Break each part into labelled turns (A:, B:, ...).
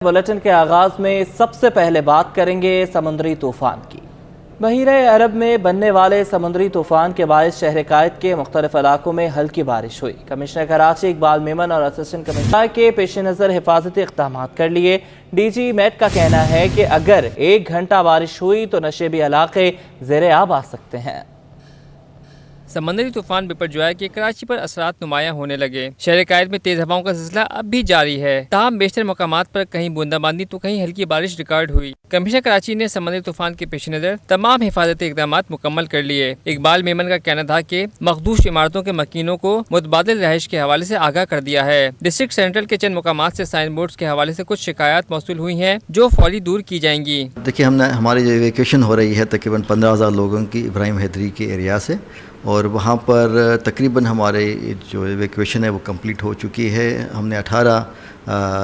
A: Bulletin के आगाज में सबसे पहले बात करेंगे समुद्री तूफान की। बहीरे अरब में बनने वाले समुद्री तूफान के बायस शहर कायद के मुख्तलिफ इलाकों में हल्की बारिश हुई। कमिश्नर कराची इकबाल मेमन और असिस्टेंट कमिश्नर के पेश नज़र हिफाजती इक़दाम कर लिए। DG मेट का कहना है कि अगर 1 घंटा बारिश हुई तो नशेबी इलाके ज़ेरे आब आ सकते हैं।
B: समंदरी तूफान बिपरजॉय के कराची पर असरात नुमायां होने लगे। शहर कायद में तेज हवाओं का सिलसिला अब भी जारी है। ताहम बेशतर मकामात पर कहीं बूंदाबांदी तो कहीं हल्की बारिश रिकॉर्ड हुई। कमिश्नर कराची ने समंदरी तूफान के पेश नज़र तमाम हिफाजती इकदाम मुकम्मल कर लिए। इकबाल मेमन का कहना था कि मखदूश इमारतों के मकीनों को मुतबादिल रहायश के हवाले से आगाह कर दिया है। डिस्ट्रिक्ट सेंट्रल के चंद मकामात से साइन बोर्ड्स के हवाले से कुछ शिकायत मौसूल हुई हैं जो फौरी दूर की जाएंगी।
C: देखिए, हमारी जो इवैक्यूएशन हो रही है तकरीबन 15,000 लोगों की इब्राहिम हैदरी के एरिया से, और वहाँ पर तकरीबन हमारे जो इवैक्यूएशन है वो कंप्लीट हो चुकी है। हमने 18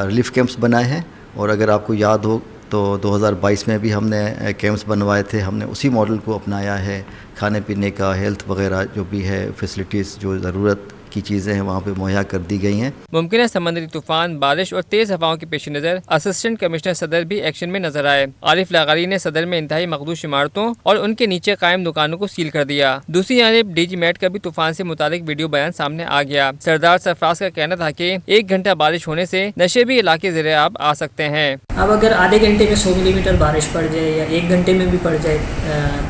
C: रिलीफ कैंप्स बनाए हैं, और अगर आपको याद हो तो 2022 में भी हमने कैंप्स बनवाए थे। हमने उसी मॉडल को अपनाया है। खाने पीने का, हेल्थ वगैरह जो भी है, फैसिलिटीज़ जो ज़रूरत की चीज़ें हैं वहाँ पे मुहैया कर दी गई हैं।
B: मुमकिन समंदरी तूफान, बारिश और तेज हवाओं के पेश नज़र असिस्टेंट कमिश्नर सदर भी एक्शन में नजर आए। आरिफ लागारी ने सदर में इंतहाई मखदूश इमारतों और उनके नीचे कायम दुकानों को सील कर दिया। दूसरी जानिब DG मेट का भी तूफान से मुतालिक वीडियो बयान सामने आ गया। सरदार सरफराज का कहना था कि 1 घंटा बारिश होने से नशेबी इलाके ज़ेरे आब आ सकते हैं।
D: अब अगर आधे घंटे में 100 मिलीमीटर बारिश पड़ जाए या 1 घंटे में भी पड़ जाए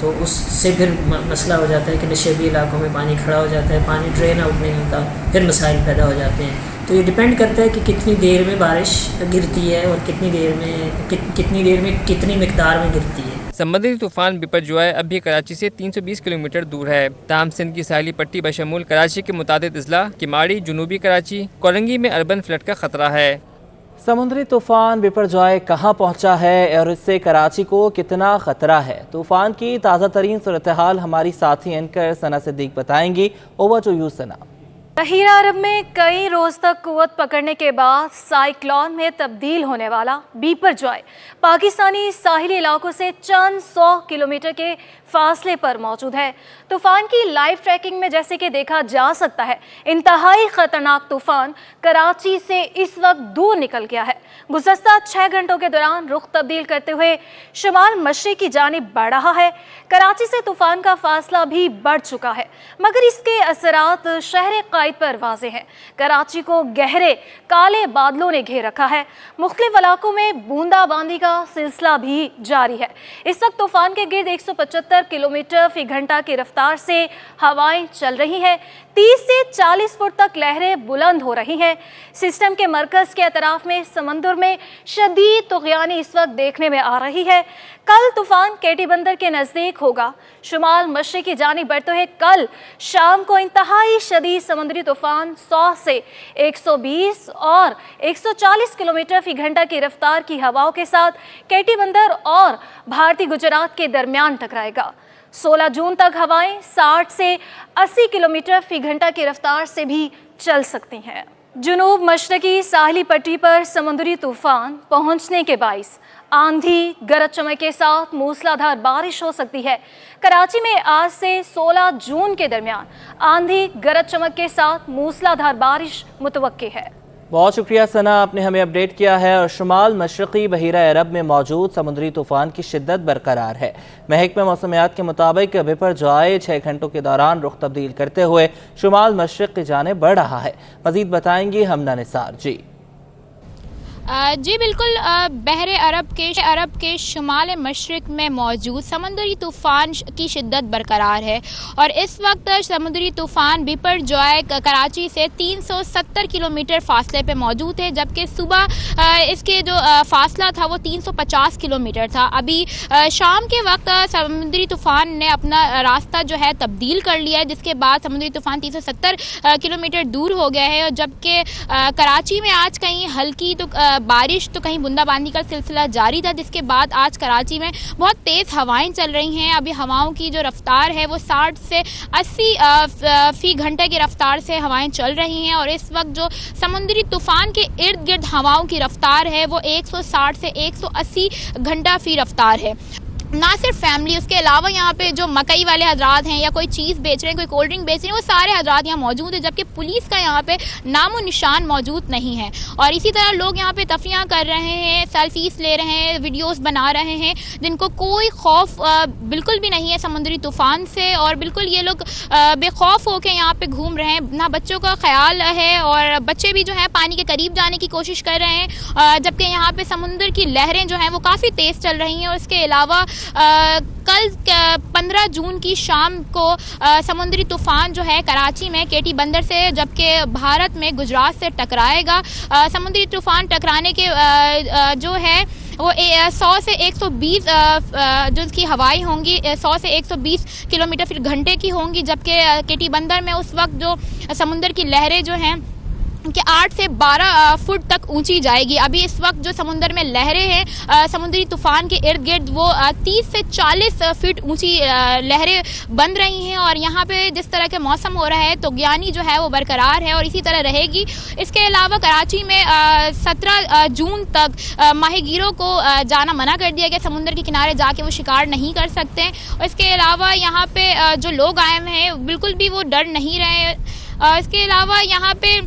D: तो उससे फिर मसला हो जाता है कि नशेबी इलाकों में पानी खड़ा हो जाता है, पानी ड्रेन आउट नहीं होता, फिर मसाइल पैदा हो जाते हैं। तो ये डिपेंड करता है कि कितनी देर में बारिश गिरती है और कितनी देर में कितनी मिकदार में गिरती है।
B: समंदरी तूफान बिपरजॉय अब भी कराची से 320 किलोमीटर दूर है। ताहम सिंध की साहिली पट्टी बशमूल कराची के मुतादिद अजला, किमाड़ी, जुनूबी कराची, कोलंगी में अर्बन फ्लड का खतरा है।
A: समुद्री तूफान बिपरजॉय कहां पहुंचा है और इससे कराची को कितना खतरा है? तूफान की ताज़ा तरीन सूरत हाल हमारी साथी एंकर सना सिद्दीक बताएंगी। ओवर टू यू सना।
E: बहीरा अरब में कई रोज तक कुव्वत पकड़ने के बाद साइक्लोन में तब्दील होने वाला बिपरजॉय पाकिस्तानी साहिली इलाकों से चंद 100 किलोमीटर के फासले पर मौजूद है। तूफान की लाइव ट्रैकिंग में जैसे कि देखा जा सकता है, इंतहाई खतरनाक तूफान कराची से इस वक्त दूर निकल गया है। गुज़श्ता 6 घंटों के दौरान रुख तब्दील करते हुए शुमाल मशरिक़ की जानिब बढ़ रहा है। कराची से तूफान का फासला भी बढ़ चुका है, मगर इसके असरात शहर कायद पर वाज़े हैं। कराची को गहरे काले बादलों ने घेर रखा है। मुख्तलिफ इलाकों में बूंदाबांदी का सिलसिला भी जारी है। इस वक्त तूफान के गिर्द 175 किलोमीटर फी घंटा की रफ्तार से हवाएं चल रही हैं। 30 से 40 फुट तक लहरें बुलंद हो रही हैं। सिस्टम के मरकज के अतराफ में समंदर में शदीद तुग़यानी इस वक्त देखने में आ रही है। कल तूफान केटी बंदर के नज़दीक होगा। शुमाल मशरिक़ की जानिब बढ़ते हुए कल शाम को इंतहाई शदीद समुद्री तूफान 100 से 120 और 140 किलोमीटर फी घंटा की रफ्तार की हवाओं के साथ केटी बंदर और भारतीय गुजरात के दरमियान टकराएगा। 16 जून तक हवाएं 60 से 80 किलोमीटर फी घंटा की रफ्तार से भी चल सकती हैं। जुनूब मशरकी साहिली पट्टी पर समुद्री तूफान पहुंचने के बाइस आंधी, गरज चमक के साथ मूसलाधार बारिश हो सकती है। कराची में आज से 16 जून के दरमियान आंधी, गरज चमक के साथ मूसलाधार बारिश मुतवक्के है।
A: बहुत शुक्रिया सना, आपने हमें अपडेट किया है। और शुमाल मशरक़ी बहीरा अरब में मौजूद समुद्री तूफान की शिद्दत बरकरार है। महकमे मौसमियात के मुताबिक बिपरजॉय 6 घंटों के दौरान रुख तब्दील करते हुए शुमाल मशरक़ की जानिब बढ़ रहा है। मज़ीद बताएंगी हमना निसार।
F: जी बिल्कुल, बहरे अरब के शुमाल मशरिक़ में मौजूद समुद्री तूफ़ान की शिद्दत बरकरार है, और इस वक्त समुद्री तूफ़ान बिपरजॉय कराची से 370 किलोमीटर फासले पे मौजूद है, जबकि सुबह इसके जो फासला था वो 350 किलोमीटर था। अभी शाम के वक्त समुद्री तूफ़ान ने अपना रास्ता जो है तब्दील कर लिया है, जिसके बाद समुद्री तूफ़ान 370 किलोमीटर दूर हो गया है। और जबकि कराची में आज कहीं हल्की तो बारिश तो कहीं बूंदाबांदी का सिलसिला जारी था, जिसके बाद आज कराची में बहुत तेज़ हवाएं चल रही हैं। अभी हवाओं की जो रफ्तार है वो 60 से 80 फी घंटे की रफ्तार से हवाएं चल रही हैं, और इस वक्त जो समुद्री तूफ़ान के इर्द गिर्द हवाओं की रफ्तार है वो 160 से 180 घंटा फी रफ्तार है। ना सिर्फ फैमिली, उसके अलावा यहाँ पे जो मकई वाले हजरात हैं या कोई चीज़ बेच रहे हैं, कोई कोल्ड ड्रिंक बेच रहे हैं, वो सारे हजरात यहाँ मौजूद हैं, जबकि पुलिस का यहाँ पे नामो निशान मौजूद नहीं है। और इसी तरह लोग यहाँ पे तफरियाँ कर रहे हैं, सेल्फीज ले रहे हैं, वीडियोस बना रहे हैं, जिनको कोई खौफ बिल्कुल भी नहीं है समुद्री तूफ़ान से, और बिल्कुल ये लोग बेखौफ होकर यहाँ पे घूम रहे हैं। ना बच्चों का ख्याल है, और बच्चे भी जो है पानी के करीब जाने की कोशिश कर रहे हैं, जबकि यहाँ पे समुद्र की लहरें जो हैं वो काफ़ी तेज़ चल रही हैं। और इसके अलावा कल 15 जून की शाम को समुद्री तूफ़ान जो है कराची में केटी बंदर से, जबकि भारत में गुजरात से टकराएगा। समुद्री तूफ़ान टकराने के जो है वो 100 से 120 जो इसकी हवाएं होंगी 100 से 120 किलोमीटर फिर घंटे की होंगी, जबकि केटी बंदर में उस वक्त जो समुद्र की लहरें जो हैं कि 8 से 12 फुट तक ऊंची जाएगी। अभी इस वक्त जो समुद्र में लहरें हैं समुद्री तूफ़ान के इर्द गिर्द वो 30 से 40 फीट ऊंची लहरें बन रही हैं। और यहाँ पे जिस तरह के मौसम हो रहा है तो ज्ञानी जो है वो बरकरार है और इसी तरह रहेगी। इसके अलावा कराची में 17 जून तक माहीगीरों को जाना मना कर दिया गया, समुद्र के किनारे जाके वो शिकार नहीं कर सकते। और इसके अलावा यहाँ पे जो लोग आए हुए हैं बिल्कुल भी वो डर नहीं रहे। इसके अलावा यहाँ पे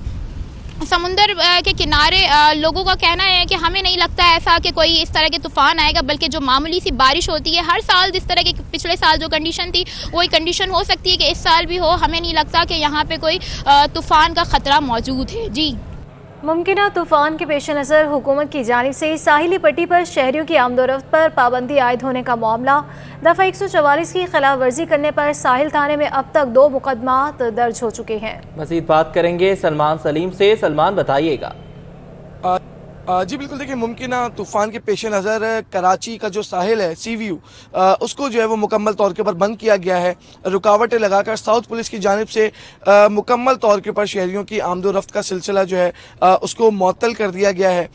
F: समुंदर के किनारे लोगों का कहना है कि हमें नहीं लगता ऐसा कि कोई इस तरह के तूफ़ान आएगा, बल्कि जो मामूली सी बारिश होती है हर साल, जिस तरह की पिछले साल जो कंडीशन थी वही कंडीशन हो सकती है कि इस साल भी हो। हमें नहीं लगता कि यहाँ पे कोई तूफ़ान का ख़तरा मौजूद है। जी,
E: मुमकिना तूफ़ान के पेश नज़र हुकूमत की जानिब से साहिली पट्टी पर शहरियों की आमदोरफ्त पर पाबंदी आयद होने का मामला, दफ़ा 144 की खिलाफ वर्जी करने पर साहिल थाने में अब तक 2 मुकदमात दर्ज हो चुके हैं। मज़ीद बात करेंगे सलमान सलीम से। सलमान, बताइएगा।
G: जी बिल्कुल, देखिए मुमकिना तूफ़ान के पेश नज़र कराची का जो साहिल है सी व्यू उसको जो है वो मुकम्मल तौर के ऊपर बंद किया गया है। रुकावटें लगाकर साउथ पुलिस की जानिब से मुकम्मल तौर के ऊपर शहरियों की आमदोरफ्त का सिलसिला जो है उसको मुअत्तल कर दिया गया है।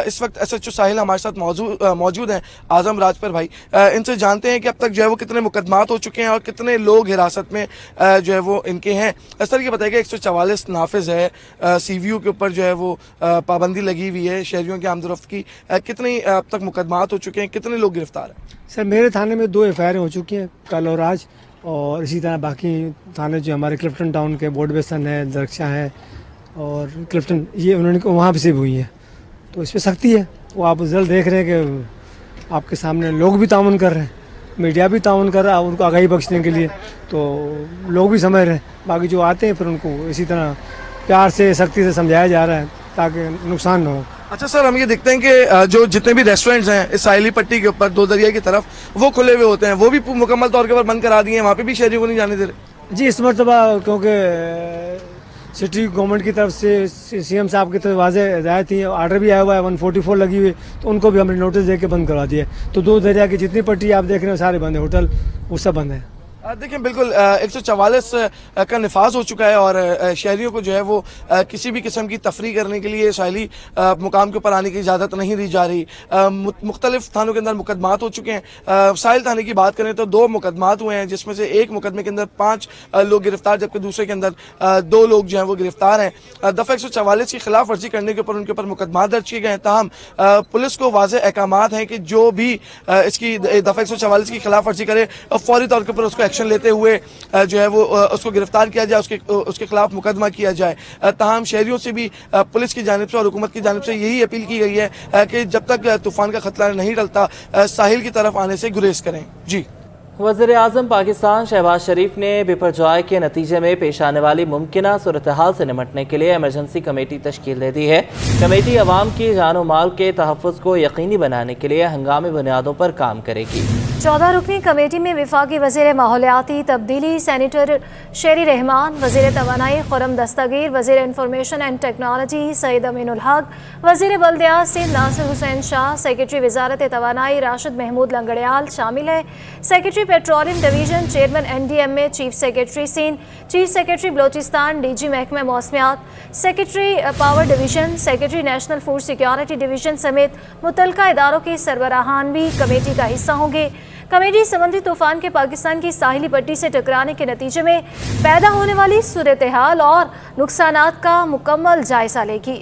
G: इस वक्त SHO साहिल हमारे साथ मौजूद हैं, आज़म राजपर भाई। इनसे जानते हैं कि अब तक जो है वो कितने मुकदमात हो चुके हैं और कितने लोग हिरासत में जो है वो इनके हैं। इस तरह की बताइएगा 144 नाफिज है सी व्यू के ऊपर जो है वो पाबंदी लगी हुई है शहरियों की आमदोरफ्त की, कितने अब तक मुकदमात हो चुके हैं, कितने लोग गिरफ्तार हैं?
H: सर मेरे थाने में 2 FIR हो चुकी हैं, कल और आज, और इसी तरह बाकी थाने जो हमारे क्लिफ्टन टाउन के बोर्ड बेसन है, दरख्शा है और क्लिफ्टन, ये उन्होंने वहाँ पे से हुई है। तो इस पर सख्ती है। वो आप जल्द देख रहे हैं कि आपके सामने लोग भी ताउन कर रहे हैं, मीडिया भी ताउन कर रहा है उनको आगाही बख्शने के लिए, तो लोग भी समझ रहे हैं। बाकी जो आते हैं फिर उनको इसी तरह प्यार से सख्ती से समझाया जा रहा है ताकि नुकसान न हो।
G: अच्छा सर, हम ये देखते हैं कि जो जितने भी रेस्टोरेंट्स हैं इस साहिली पट्टी के ऊपर 2 दरिया की तरफ वो खुले हुए होते हैं, वो भी मुकम्मल तौर के ऊपर बंद करा दिए हैं, वहाँ पे भी शहरियों को नहीं जाने दे रहे।
H: जी, इस मरतबा क्योंकि सिटी गवर्नमेंट की तरफ से CM साहब की तरफ वाज़ेह हिदायत थी, ऑर्डर भी आया हुआ है, 144 लगी हुई, तो उनको भी हमने नोटिस दे के बंद करवा दिया। तो 2 दरिया की जितनी पट्टी आप देख रहे हैं सारे बंद है, होटल वो सब बंद है।
G: देखिए बिल्कुल 144 का निफाज हो चुका है और शहरियों को जो है वो किसी भी किस्म की तफरी करने के लिए साहिली मुकाम के ऊपर आने की इजाज़त नहीं दी जा रही। मुख्तलिफ थानों के अंदर मुकदमात हो चुके हैं। साहिल थाने की बात करें तो 2 मुकदमात हुए हैं, जिसमें से एक मुकदमे के अंदर 5 लोग गिरफ्तार, जबकि दूसरे के अंदर 2 लोग जो हैं वो गिरफ्तार हैं। दफ़ा 144 की खिलाफ वर्जी करने के ऊपर उनके ऊपर मुकदमात दर्ज किए गए हैं। ताहम पुलिस को वाज़ेह अहकामात हैं कि जो भी इसकी दफ़ा 144 की खिलाफ वर्जी करे फौरी तौर के ऊपर उसको एक्शन लेते हुए जो है वो उसको गिरफ्तार किया जाए, उसके खिलाफ मुकदमा किया जाए। ताहम शहरियों से भी पुलिस की जानिब से और हुकूमत की जानिब से यही अपील की गई है कि जब तक तूफान का खतरा नहीं टलता साहिल की तरफ आने से गुरेज करें। जी,
A: वज़ीर-ए-आज़म पाकिस्तान शहबाज शरीफ ने बिपरजॉय के नतीजे में पेश आने वाली मुमकिना सूरत हाल से निपटने के लिए एमरजेंसी कमेटी तश्कील दे दी है। कमेटी अवाम की जान और माल के तहफ़्फ़ुज़ को यकीनी बनाने के लिए हंगामी बुनियादों पर काम करेगी। 14 रुकनी कमेटी में वफाकी वज़ीर माहौलियाती तब्दीली सेनेटर शेरी रहमान, वज़ीर तवानाई खुरम दस्तगीर, वज़ीर information and technology Saeed Aminul Haq, वज़ीर बल्दियात सिंध नासिर हुसैन शाह, सेक्रेटरी वज़ारत तवानाई राशिद महमूद लंगड़ियाल शामिल है। Secretary petroleum division, chairman NDMA, chief secretary Sindh, chief secretary Balochistan, DG महकमा मौसमियात, secretary power division, secretary national food security division समेत मुतल्लिका इदारों के सरबराहान भी कमेटी का हिस्सा होंगे। कमेटी समुद्री तूफान के पाकिस्तान की साहिली पट्टी से टकराने के नतीजे में पैदा होने वाली सूरत हाल और नुकसानात का मुकम्मल जायजा लेगी।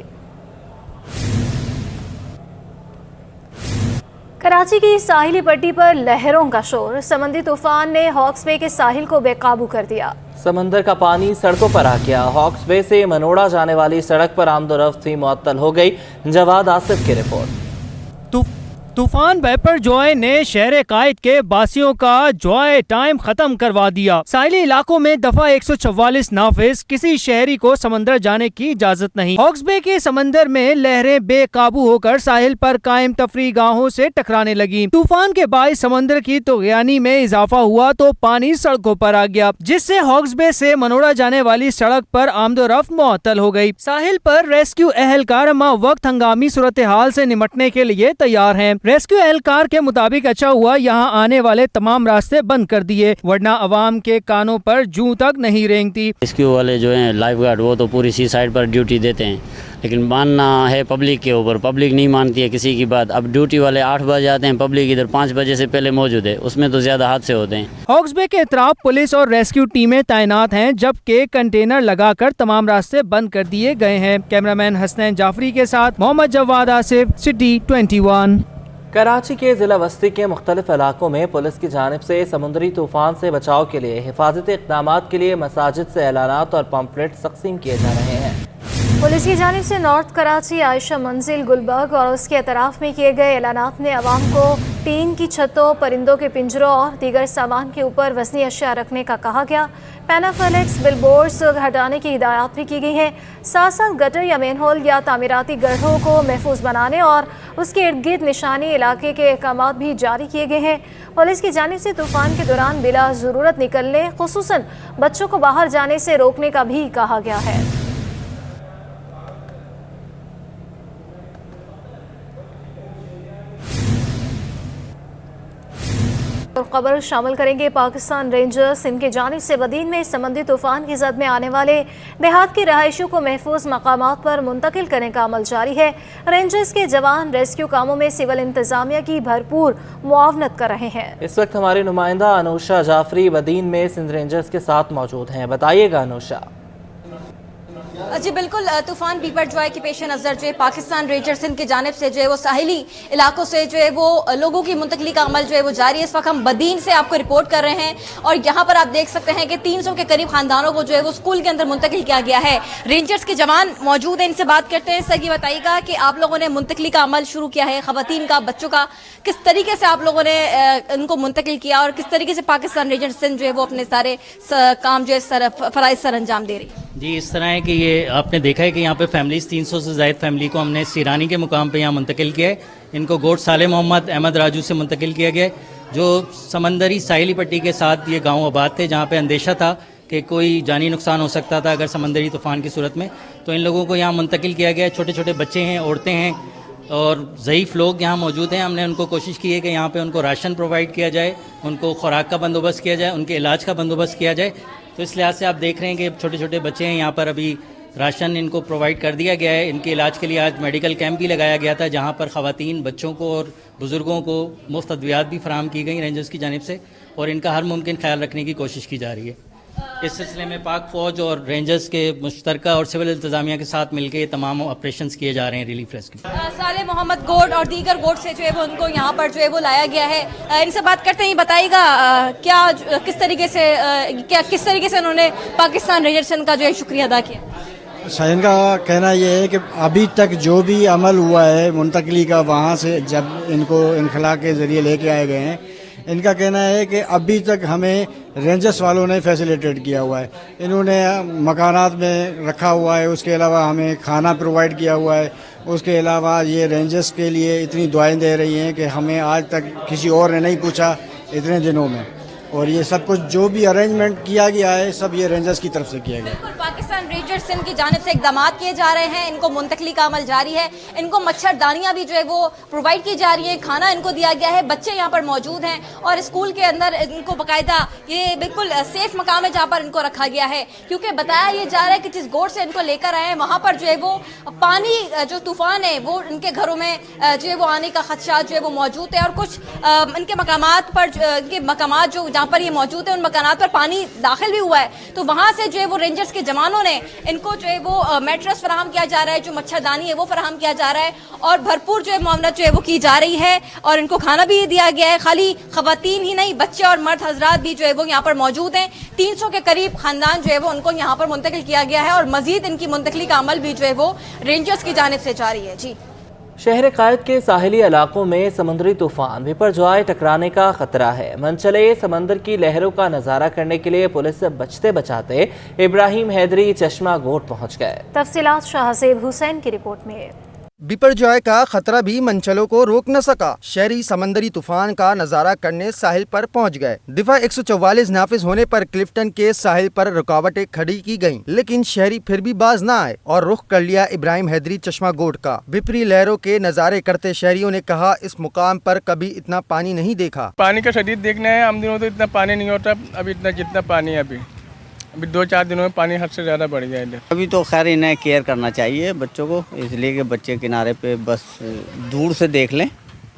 E: कराची की साहिली पट्टी पर लहरों का शोर, समुद्री तूफान ने हॉक्स बे के साहिल को बेकाबू कर दिया।
A: समंदर का पानी सड़कों पर आ गया। हॉक्स बे से मनोड़ा जाने वाली सड़क पर आमदोरफ्त भी मुअत्तल हो गई। जवाद आसिफ की रिपोर्ट।
I: तूफान बेपर जॉय ने शहर कायद के बासियों का जॉय टाइम खत्म करवा दिया। साहिली इलाकों में दफा 144 नाफिज, किसी शहरी को समंदर जाने की इजाजत नहीं। हॉक्स बे के समंदर में लहरें बेकाबू होकर साहिल पर कायम तफरी गाहों से टकराने लगी। तूफान के बायस समंदर की तुग़यानी में इजाफा हुआ तो पानी सड़कों पर आ गया, जिससे हॉक्स बे से मनोड़ा जाने वाली सड़क पर आमदोरफ्त मुअत्तल हो गई। साहिल पर रेस्क्यू एहलकार वक्त हंगामी सूरत हाल से निमटने के लिए तैयार हैं। रेस्क्यू एहलकार के मुताबिक अच्छा हुआ यहाँ आने वाले तमाम रास्ते बंद कर दिए, वरना अवाम के कानों पर जूं तक नहीं रेंगती।
J: रेस्क्यू वाले जो हैं लाइफ गार्ड, वो तो पूरी सी साइड पर ड्यूटी देते हैं, लेकिन मानना है पब्लिक के ऊपर। पब्लिक नहीं मानती है किसी की बात। अब ड्यूटी वाले 8 बजे आते हैं, पब्लिक इधर 5 बजे से पहले मौजूद है, उसमें तो ज्यादा हादसे होते हैं।
I: हॉक्स बे के इतराफ पुलिस और रेस्क्यू टीमें तैनात हैं, जबकि कंटेनर लगाकर तमाम रास्ते बंद कर दिए गए हैं। कैमरामैन हसनैन जाफरी के साथ मोहम्मद जवाद आसिफ, सिटी 21।
A: कराची के ज़िला वस्ती के मुख्तलिफ इलाकों में पुलिस की जानिब से समुद्री तूफान से बचाव के लिए हिफाजती इक़दामात के लिए मसाजिद से ऐलानात और पम्पलेट्स तक़सीम किए जा रहे हैं।
E: पुलिस की जानिब से नॉर्थ कराची, आयशा मंजिल, गुलबर्ग और उसके अतराफ में किए गए ऐलानात में अवाम को टीन की छतों, परिंदों के पिंजरों और दीगर सामान के ऊपर वज़नी अशिया रखने का कहा गया। पैनाफ्लेक्स बिलबोर्ड्स हटाने की हिदायत भी की गई है। साथ साथ गटर या मेन होल या तामीराती गड्ढों को महफूज बनाने और उसके इर्द गिर्द निशानी इलाके के अहकाम भी जारी किए गए हैं। पुलिस की जानिब से तूफ़ान के दौरान बिला ज़रूरत निकलने, खुसूसन बच्चों को बाहर जाने से रोकने का भी कहा गया है। खबर शामिल करेंगे पाकिस्तान रेंजर्स। इनके जानिब से बदीन में समुद्री तूफान की जद में आने वाले देहात की रहायशों को महफूज मकामात पर मुंतकिल करने का अमल जारी है। रेंजर्स के जवान रेस्क्यू कामों में सिविल इंतजामिया की भरपूर मुआवनत कर रहे हैं।
A: इस वक्त हमारी नुमाइंदा अनुषा जाफरी बदीन में सिंध रेंजर्स के साथ मौजूद हैं। बताइएगा अनुषा।
K: जी बिल्कुल, तूफान बीपर जॉय के पेश नज़र जो है पाकिस्तान रेंजर्स सिंध की जानिब से जो है वो साहिली इलाकों से जो है वो लोगों की मुंतकली का अमल जो है वो जारी है। इस वक्त हम बदीन से आपको रिपोर्ट कर रहे हैं और यहाँ पर आप देख सकते हैं कि 300 के करीब खानदानों को जो है वो स्कूल के अंदर मुंतकिल किया गया है। रेंजर्स के जवान मौजूद हैं, इनसे बात करते हैं। सर ये बताइएगा कि आप लोगों ने मुंतकली का अमल शुरू किया है, खवातीन का, बच्चों का, किस तरीके से आप लोगों ने इनको मुंतकिल किया और किस तरीके से पाकिस्तान रेंजर्स सिंध जो है वो अपने सारे काम जो है फराइज सर अंजाम दे रही है?
J: जी इस तरह है कि ये आपने देखा है कि यहाँ पे फैमिलीज़ 300 से ज़ायद फैमिली को हमने सिरानी के मुकाम पे यहाँ मुंतकिल किया है। इनको गोट साले मोहम्मद अहमद राजू से मुंतकिल किया गया है, जो समंदरी साहिली पट्टी के साथ ये गांव आबाद थे, जहाँ पे अंदेशा था कि कोई जानी नुकसान हो सकता था अगर समंदरी तूफ़ान की सूरत में। तो इन लोगों को यहाँ मुंतकिल किया गया है। छोटे छोटे बच्चे हैं, औरतें हैं और ज़ईफ़ लोग यहाँ मौजूद हैं। हमने उनको कोशिश की है कि यहाँ पे उनको राशन प्रोवाइड किया जाए, उनको खुराक का बंदोबस्त किया जाए, उनके इलाज का बंदोबस्त किया जाए। तो इस लिहाज से आप देख रहे हैं कि छोटे छोटे बच्चे हैं, यहाँ पर अभी राशन इनको प्रोवाइड कर दिया गया है। इनके इलाज के लिए आज मेडिकल कैंप भी लगाया गया था, जहाँ पर ख़वातीन, बच्चों को और बुज़ुर्गों को मुफ्त अद्वियात भी फराहम की गई रेंजर्स की जानिब से, और इनका हर मुमकिन ख्याल रखने की कोशिश की जा रही है। इस सिलसिले में पाक फ़ौज और रेंजर्स के मुश्तरका और सिविल इंतजामिया के साथ मिलकर ये तमाम ऑपरेशंस किए जा रहे हैं रिलीफ रेस्क्यू।
K: साले मोहम्मद गोड और दीगर गोड से जो है वो उनको यहाँ पर जो है वो लाया गया है। इनसे बात करते ही बताइएगा क्या किस तरीके से उन्होंने पाकिस्तान रेंजर्स का जो है शुक्रिया अदा किया?
L: शाहीन का कहना यह है कि अभी तक जो भी अमल हुआ है मुंतकली का, वहाँ से जब इनको इनखला के ज़रिए लेके आए गए हैं, इनका कहना है कि अभी तक हमें रेंजर्स वालों ने फैसिलिटेट किया हुआ है। इन्होंने मकानात में रखा हुआ है, उसके अलावा हमें खाना प्रोवाइड किया हुआ है। उसके अलावा ये रेंजर्स के लिए इतनी दुआएं दे रही हैं कि हमें आज तक किसी और ने नहीं पूछा इतने दिनों में। और ये सब कुछ जो भी अरेंजमेंट किया गया है सब ये रेंजर्स की तरफ से किया गया है।
K: पाकिस्तान रेंजर्स सिंध की जानिब से इक़दाम किए जा रहे हैं, इनको मुंतकली का अमल जारी है, इनको मच्छरदानियाँ भी जो है वो प्रोवाइड की जा रही है, खाना इनको दिया गया है, बच्चे यहाँ पर मौजूद हैं और स्कूल के अंदर इनको बाकायदा ये बिल्कुल सेफ मकाम है जहाँ पर इनको रखा गया है। क्योंकि बताया ये जा रहा है कि जिस गोट से इनको लेकर आए हैं वहाँ पर जो है वो पानी जो तूफान है वो इनके घरों में जो है वो आने का खदशा जो है वो मौजूद है और कुछ इनके मकामात पर इनके मकामात जो जहाँ पर ये मौजूद है उन मकानात पर पानी दाखिल भी हुआ है। तो वहाँ से जो है वो रेंजर्स के जवानों ने हैं इनको जो है वो मैट्रेस फराहम किया जा रहा है, जो मच्छरदानी है वो फराहम किया जा रहा है और भरपूर जो है मामलत जो है वो की जा रही है और इनको खाना भी दिया गया है। खाली खवातीन ही नहीं, बच्चे और मर्द हजरात भी जो है वो यहाँ पर मौजूद हैं। 300 के करीब खानदान जो है वो उनको यहाँ पर मुंतकिल किया गया है और मजीद इनकी मुंतकली का अमल भी जो है वो रेंजर्स की जानिब से जारी है। जी,
A: शहर कायद के साहिली इलाकों में समुद्री तूफान बिपरजॉय टकराने का खतरा है। मनचले समंदर की लहरों का नजारा करने के लिए पुलिस से बचते बचाते इब्राहिम हैदरी चश्मा गोट पहुंच गए।
E: तफसीलात शाहजेब हुसैन की रिपोर्ट में।
M: बिपरजॉय का खतरा भी मनचलों को रोक न सका। शहरी समंदरी तूफान का नजारा करने साहिल पर पहुंच गए। दफा 144 नाफिज होने पर क्लिफ्टन के साहिल पर रुकावटें खड़ी की गईं, लेकिन शहरी फिर भी बाज न आए और रुख कर लिया इब्राहिम हैदरी चश्मा गोट का। बिपरी लहरों के नजारे करते शहरियों ने कहा, इस मुकाम पर कभी इतना पानी नहीं देखा।
N: पानी का शदीद देखना है, आम दिनों तो इतना पानी नहीं होता, अभी इतना जितना पानी है अभी 2-4 दिनों में पानी हद से ज़्यादा बढ़ गया इधर।
O: अभी तो खैर इन्हें केयर करना चाहिए बच्चों को, इसलिए कि बच्चे किनारे पे बस दूर से देख लें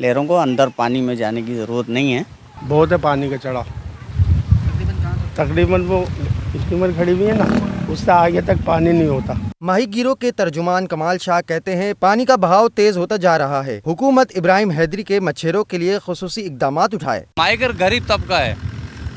O: लहरों को, अंदर पानी में जाने की ज़रूरत नहीं है।
P: बहुत है पानी का चढ़ाव, तकरीबन वो स्टीमर खड़ी हुई है ना, उससे आगे तक पानी नहीं होता।
M: माहीगीरों के तर्जुमान कमाल शाह कहते हैं, पानी का बहाव तेज होता जा रहा है। हुकूमत इब्राहिम हैदरी के मच्छरों के लिए खुसूसी इकदामात उठाए।
Q: माहीगर गरीब तबका है,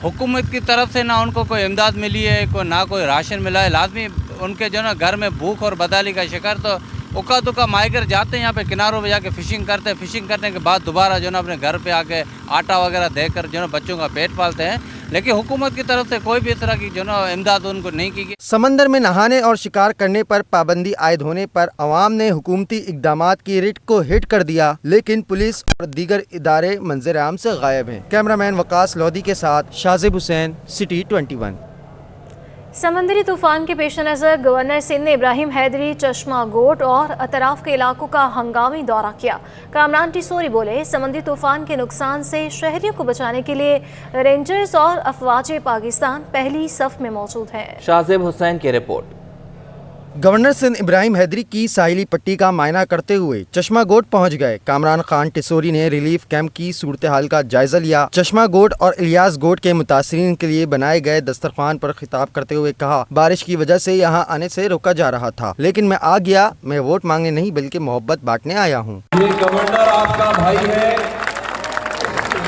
Q: हुकूमत की तरफ से ना उनको कोई इमदाद मिली है, ना कोई राशन मिला है। लाजमी उनके जो ना घर में भूख और बदहाली का शिकार, तो उका दुका माहीगर जाते हैं यहाँ पे किनारों पे जाके फिशिंग करते हैं। फिशिंग करने के बाद दोबारा जो ना अपने घर पे आके आटा वगैरह देकर जो ना बच्चों का पेट पालते हैं, लेकिन हुकूमत की तरफ से कोई भी इस तरह की जो ना इमदाद उनको नहीं की गई।
M: समंदर में नहाने और शिकार करने पर पाबंदी आयद होने पर अवाम ने हुकूमती इकदामात की रिट को हिट कर दिया, लेकिन पुलिस और दीगर इदारे मंजर आम से गायब हैं। कैमरामैन वकास लोधी के साथ शाहजेब हुसैन, सिटी 21।
E: समंदरी तूफान के पेश नज़र गवर्नर सिंध ने इब्राहिम हैदरी, चश्मा गोट और अतराफ के इलाकों का हंगामी दौरा किया। कामरान टिसोरी बोले, समंदरी तूफान के नुकसान से शहरियों को बचाने के लिए रेंजर्स और अफवाज पाकिस्तान पहली सफ में मौजूद हैं।
A: शाहजेब हुसैन की रिपोर्ट।
M: गवर्नर सिंध इब्राहिम हैदरी की साहिली पट्टी का मायना करते हुए चश्मा गोट पहुंच गए। कामरान खान टिसोरी ने रिलीफ कैंप की सूरत हाल का जायजा लिया। चश्मा गोट और इलियास गोट के मुतासरीन के लिए बनाए गए दस्तरखान पर खिताब करते हुए कहा, बारिश की वजह से यहाँ आने से रोका जा रहा था, लेकिन मैं आ गया। मैं वोट मांगने नहीं बल्कि मोहब्बत बांटने आया हूँ।
R: ये गवर्नर आपका भाई है,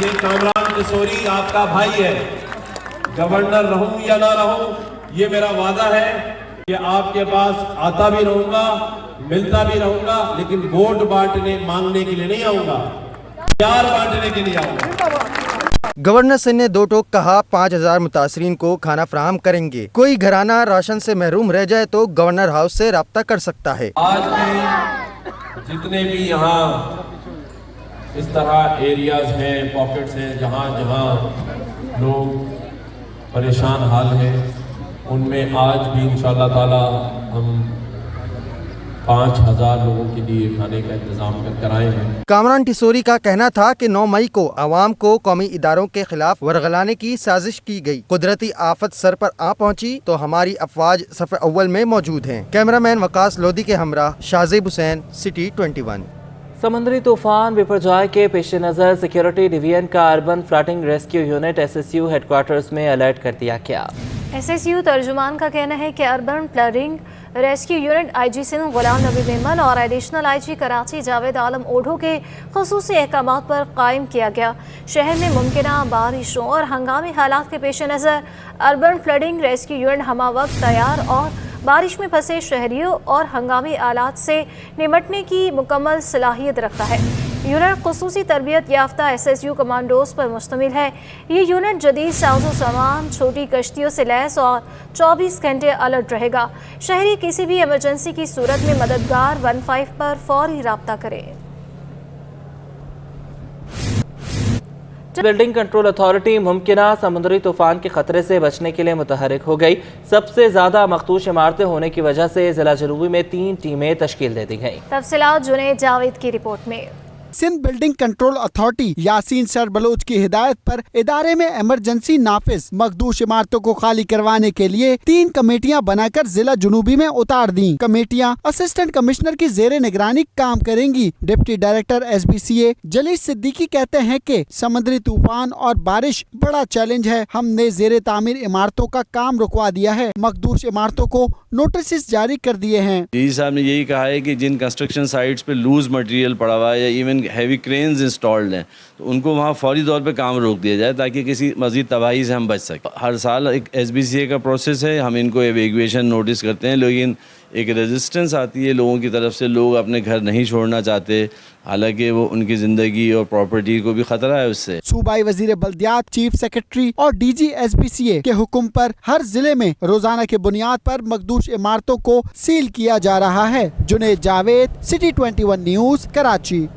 R: ये कामरान टिसोरी आपका भाई है। गवर्नर रहूं या ना रहूं, ये मेरा वादा है कि आपके पास आता भी रहूंगा, मिलता भी रहूंगा, लेकिन वोट बांटने मांगने के लिए नहीं आऊंगा, प्यार बांटने के लिए आऊंगा।
M: गवर्नर सिंह ने दो टोक कहा, 5000 मुतासरीन को खाना फराहम करेंगे। कोई घराना राशन से महरूम रह जाए तो गवर्नर हाउस से राब्ता कर सकता है।
R: आज भी जितने भी यहाँ इस तरह एरियाज हैं, पॉकेट्स हैं, जहाँ जहाँ लोग परेशान हाल हैं, उनमें आज भी इंशाअल्लाह ताला हम 5000 लोगों के लिए खाने का इंतजाम कराए हैं।
M: कामरान टिसोरी का कहना था कि 9 मई को आवाम को कौमी इदारों के खिलाफ वरगलाने की साजिश की गई। कुदरती आफत सर पर आ पहुंची तो हमारी अफवाज सफ़े अव्वल में मौजूद हैं। कैमरामैन वकास लोधी के हमरा शाहजेब हुसैन, सिटी 21।
A: समंदरी तूफान बिपरजॉय के पेश नज़र सिक्योरिटी डिवीजन का urban flooding rescue unit SSU headquarters में अलर्ट कर दिया गया।
E: SSU तर्जुमान का कहना है कि urban flooding rescue unit IG Sindh Ghulam Nabi Memon और एडिशनल IG कराची जावेद आलम ओढ़ो के खुसूसी अहकामात पर कायम किया गया। शहर में मुमकिना बारिशों और हंगामी हालात के पेश नज़र अर्बन फ्लडिंग रेस्क्यू यूनिट हमा वक्त तैयार और बारिश में फंसे शहरियों और हंगामी आलात से निमटने की मुकम्मल सलाहियत रखता है। यूनिट खुसूसी तरबियत याफ्ता SSU कमांडोज पर मुश्तमिल है। ये यूनिट जदीद साजो सामान, छोटी कश्तियों से लैस और 24 घंटे अलर्ट रहेगा। शहरी किसी भी इमरजेंसी की सूरत में मददगार 15 पर फौरी राब्ता करें।
A: बिल्डिंग कंट्रोल अथॉरिटी मुमकिना समुद्री तूफान के खतरे से बचने के लिए मुतहरिक हो गई। सबसे ज्यादा मखदूश इमारतें होने की वजह से जिला जनूबी में 3 टीमें तश्कील दे दी गई।
E: तफसीलात जुनैद जावेद की रिपोर्ट में।
S: Sindh building control authority Yasin sir Baloch की हिदायत पर इदारे में इमरजेंसी नाफिज मखदूश इमारतों को खाली करवाने के लिए 3 कमेटियां बनाकर जिला जुनूबी में उतार दी। कमेटियां असिस्टेंट कमिश्नर की जेर निगरानी काम करेंगी। डिप्टी डायरेक्टर SBCA जलील सिद्दीकी कहते हैं कि समुद्री तूफान और बारिश बड़ा चैलेंज है। हमने जेर तामीर इमारतों का काम रुकवा दिया है। मखदूश इमारतों को नोटिस जारी कर दिए हैं।
T: डीजी साहब ने यही कहा है कि जिन कंस्ट्रक्शन साइट्स पे लूज मटेरियल पड़ा हुआ है या इवन हैवी क्रेन्स इंस्टॉल्ड हैं तो उनको वहाँ फौरी तौर पे काम रोक दिया जाए ताकि किसी मजीद तबाही से हम बच सकें। हर साल एक SBCA का प्रोसेस है, हम इनको एवेक्यूएशन नोटिस करते हैं, लेकिन एक रेजिस्टेंस आती है लोगों की तरफ से, लोग अपने घर नहीं छोड़ना चाहते, हालांकि वो उनकी ज़िंदगी और प्रॉपर्टी को भी खतरा है उससे।
S: सूबाई वजीर बल्दियात, चीफ सेक्रेटरी और DG SBCA के हुक्म पर हर जिले में रोजाना के बुनियाद पर मखदूश इमारतों को सील किया जा रहा है। Junaid Javed, city 21 news, Karachi.